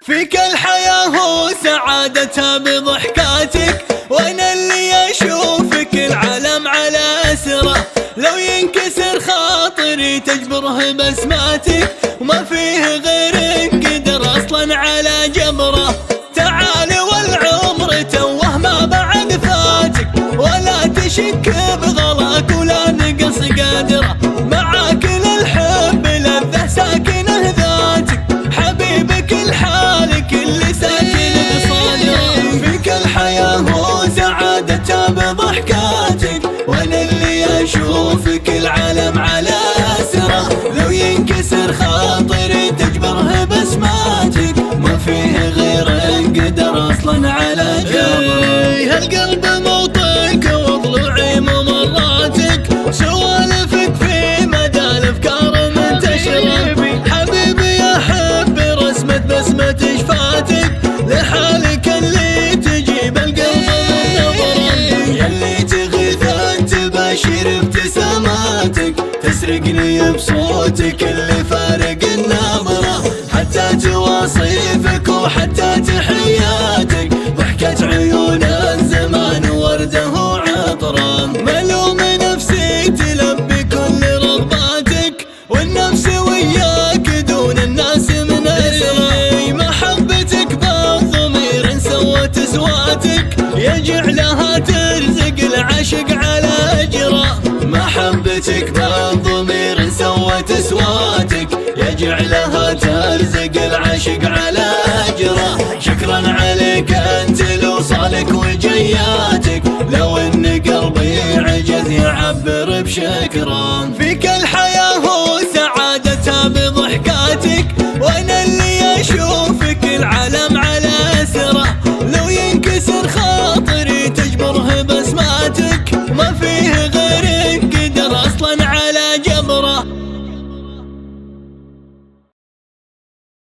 فيك الحياة وسعادتها بضحكاتك، وانا اللي اشوفك العالم على اسره. لو ينكسر خاطري تجبره بسماتك، وما فيه غيرك قدر اصلا على جبره. تعالي والعمر توه ما بعد فاتك، ولا تشك بغلاك ولا نقص قدره. معاك للحب لذة ساكنه ذاتك، حبيبك الحالك اللي ساكن بصدره. فيك الحياة وسعادتها بضحكاتك، وانا اللي اشوفك العالم على اسره. لو ينكسر خاطري تجبره بسماتك، ما فيه غيرك قدر اصلا على جبره. هالقلب موطنك وضلوعي ممراتك، سوالفك في مدى الافكار منتشره. حبيبي احب رسمة بسمة شفاتك، لحالك اللي تجيب القلب من نظره. يلي تغيث انت باشر ابتساماتك، تسرقني بصوتك اللي فارق النبره. حتى تواصيفك وحتى تحياتك، ضحكة عيون الزمان ورده وعطره. ملوم نفسي تلبي كل رغباتك، والنفس وياك دون الناس من اسره. محبتك بالضمير سوت سواتك، يجعلها ترزق العشق على اجره. محبتك بالضمير سوت سواتك، يجعلها ترزق العشق على اجره. شكرا عليك انت لوصالك وجياتك، لو ان قلبي عجز يعبر بشكرا. فيك الحياة وسعادتها بضحكاتك، وانا اللي اشوفك العالم على اسره. لو ينكسر خاطري تجبره بسماتك، ما فيه